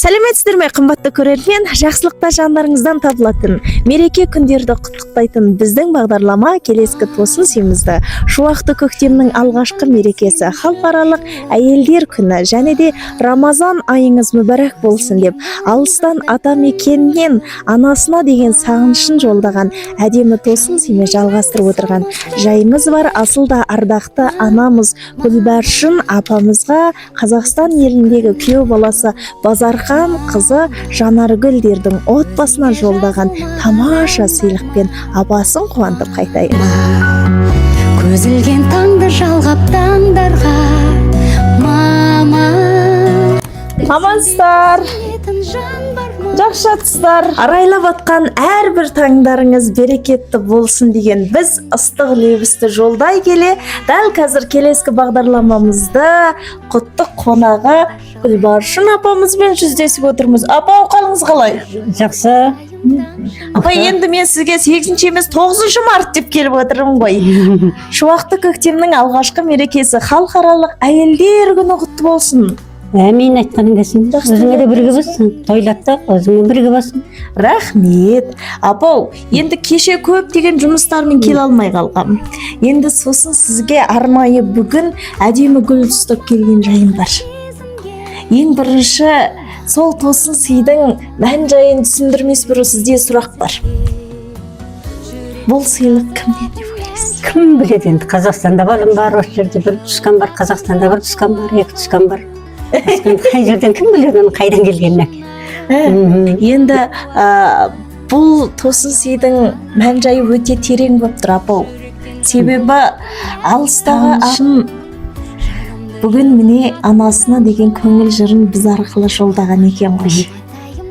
Сәлеметсіздер ме, қымбатты көрермен? Жақсылықта жандарыңыздан табылатын, мереке күндерді құттықтайтын біздің бағдарлама келескі тосын семізді. Шуақты көктемнің алғашқы мерекесі, халықаралық әйелдер күні және де Рамазан айыңыз мүбәрәк болсын деп, алыстан ата мекеннен анасына деген сағынышын жолдаған әдемі тосын семе жалғастырып отырған жайымыз бар. Асылда ардақты анамыз Гүлбаршын апамызға Қазақстан еліндегі күйеу баласы Базархан қызы Жанаргүлдердің отбасына жолдаған тамаша сыйлықпен апасын қуантып қайтайық. Көзілген таңды жалғап таңдарға мама. Амансыздар, жақсатсыздар. Арайлап атқан әрбір таңдарыңыз берекетті болсын деген біз ыстық лебізді жолдай келе, дәл қазір келескі бағдарламамызды құттық қонағы Гүлбаршын апамызбен жүздесіп отырмыз. Апа, қалыңыз қалай? Жақсы. Апа, енді мен сізге 8 емес 9 март деп келіп отырмын ғой. Шуақты көктемнің алғашқы мерекесі, халықаралық әйелдер күні құтты болсын. Әмин, айтқаның келсін. Өзіңе де бірге болсын. Тойлатты, өзіңе бірге болсын. Рахмет. Апау, енді кеше көп деген жұмыстармен келе алмай қалғам. Енді сосын сізге арнайы бүгін әдемі гүл ұстап келген жайым бар. Ең бірінші, сол тосын сыйдың мән жайын түсіндірмес бұрын сізде сұрақ бар. Бұл сыйлық кімнен деп ойлайсыз? Кім біледі енді? Қазақстанда балым бар, осы жерде бір түскен бар, Қазақстанда бір түскен бар, екі түскен бар. Қай жерден кім біледі, қайдан келгенін? Енді бұл тосын сыйдың мән жайы өте терең болып тұр, апау. Себебі алыстағы ашын бүгін міне анасына деген көңіл жырын біз арқылы жолдаған екен ғой.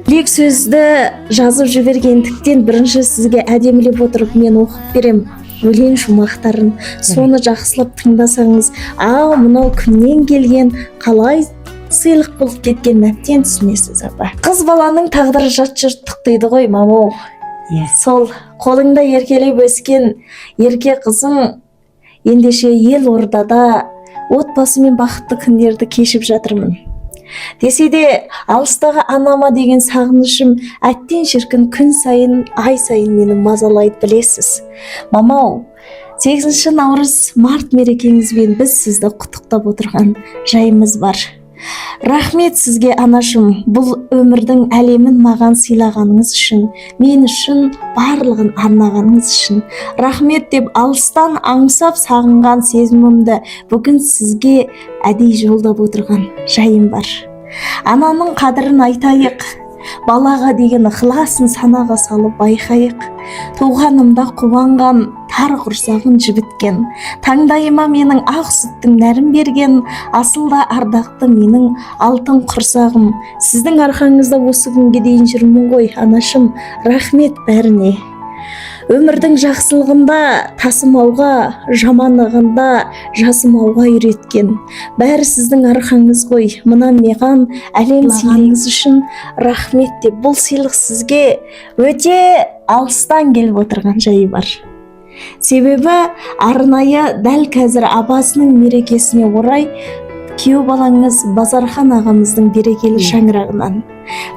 Лек сөзді жазып жібергендіктен бірінші сізге әдемілеп отырып мен оқып берем өлең шумақтарын. Соны жақсылап тыңдасаңыз, мынау кімнен келген, қалай сыйлық болып кеткен әбден түсінесіз, апа. Қыз баланың тағдыры жат жыртық дейді ғой, мамау. Сол қолыңда еркелеп өскен ерке қызың ендеше ел ордада отбасымен бақытты күндерді кешіп жатырмын. Десе де алыстағы анама деген сағынышым әттен шіркін күн сайын, ай сайын мені мазалайды, білесіз. Мамау, 8 наурыз март мерекеңізбен біз сізді құттықтап отырған жайымыз бар. Рахмет сізге, анашым, бұл өмірдің әлемін маған сыйлағаныңыз үшін, мен үшін барлығын арнағаныңыз үшін. Рахмет деп алыстан аңсап сағынған сезімімді бүгін сізге әдей жолдап отырған жайым бар. Ананың қадірін айтайық, балаға деген ықыласын санаға салып байқайық. Туғанымда қуанған, тар құрсағын жібіткен, таңдайыма менің ақ сүттің нәрін берген, асылда ардақты менің алтын құрсағым. Сіздің арқаңызда осы күнге дейін жүрмін ғой, анашым. Рахмет бәріне. Өмірдің жақсылығында тасымауға, жаманығында жасымауға үйреткен. Бәрі сіздің арқаңыз ғой. Мына маған әлем сыйлығыңыз үшін рахмет деп, бұл сыйлық сізге өте алыстан келіп отырған жайы бар. Себебі арнайы дәл қазір апасының мерекесіне орай күйеу балаңыз Базархан ағамыздың берекелі шаңырағынан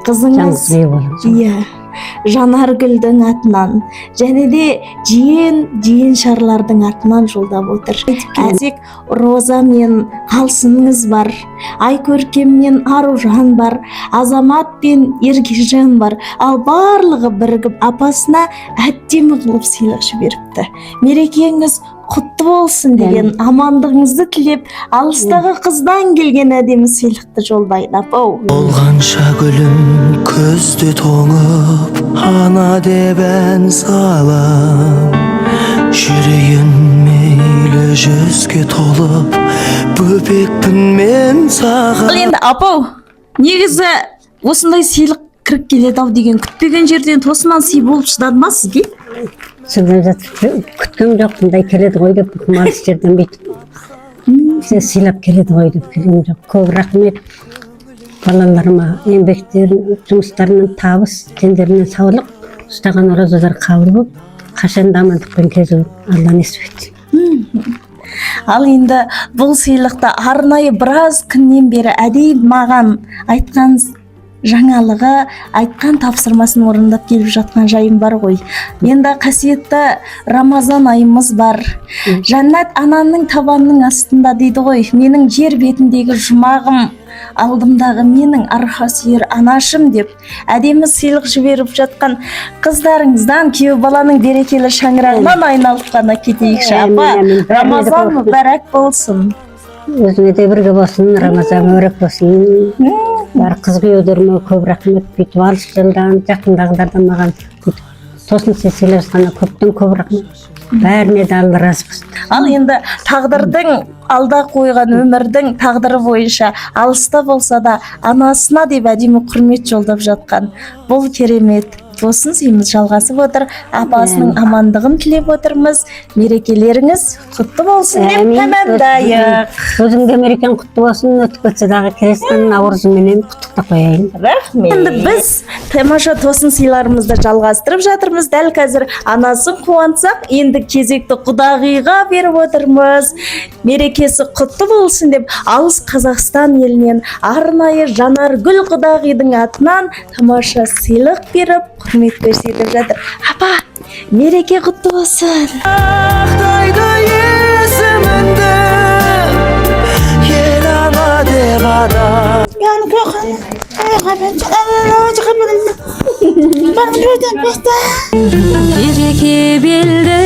қызыңыз Жанаргүлдің атынан және де жиен шарлардың атынан жолдап отыр. Әзек Роза мен Қалсыныңыз бар, Айкөркемнен Аружан бар, Азамат пен Ергежан бар. Ал барлығы бірігіп апасына әдемі қылып сыйлық жіберіпті. Мерекеңіз құтты болсын деген амандығыңызды тілеп, алыстағы қыздан келген әдемі сыйлықты жолдайын, апау. Болғанша гүлім көзді тоңып, ана деп ән салам, жүрегім мейлі жүзге толып, бөбекпін мен саған. Енді апау, негізі осындай сыйлық кіріп келеді ау деген күтпеген жерден тосыннан сый болып шыдады ма сізге? Күткен жоқ, бұндай келеді ғой деп, марс жерден бүйтіп сыйлап келеді ғой деп келген жоқ. Көп рахмет балаларыма, еңбектерін, жұмыстарынан табыс, тендерінен саулық, ұстаған оразалар қабыл болып, қашан амандықпен кезу Алла несіп етсін. Ал енді бұл сыйлықты арнайы біраз күннен бері әдейі маған айтқан жаңалығы айтқан тапсырмасын орындап келіп жатқан жайым бар ғой. Енді қасиетті Рамазан айымыз бар. Жәннат ананың табанының астында дейді ғой. Менің жер бетіндегі жұмағым, алдымдағы менің арқа сүйер анашым деп әдемі сыйлық жіберіп жатқан қыздарыңыздан күйеу баланың берекелі шаңырағынан айналып қана кетейікші. Апа, Рамазан мүбәрәк болсын. Өзіңе де бірге болсын, Рамазан өрек болсын. Бар қыз күйеулеріме көп рахмет. Бүйтіп алыс жылдан жақындағылардан маған тосын сыйлап жатқанына көптен көп рахмет. Бәріне де Алла разы болсын. Ал енді тағдырдың алда қойған өмірдің тағдыры бойынша алыста болса да анасына деп әдемі құрмет жолдап жатқан бұл керемет тосын сыйымыз жалғасып отыр. Апасының амандығын тілеп отырмыз. Мерекелеріңіз құтты болсын деп тәмамдайық. Өзіңде мерекен құтты болсын. Өтіп кетсе дағы келесің наурызыменен құттықтап қояйын. Рахмет. Енді біз тамаша тосын сыйларымызды жалғастырып жатырмыз. Дәл қазір анасын қуантсақ, енді кезекті құдағиға беріп отырмыз. Мерекесі құтты болсын деп алыс Қазақстан елінен арнайы Жанаргүл құдағидың атынан тамаша сыйлық беріп құрмет көрсетіп жатыр. Апа, мереке құтты болсын. Ақтайды есіміңді ел ана деп ата. Береке белді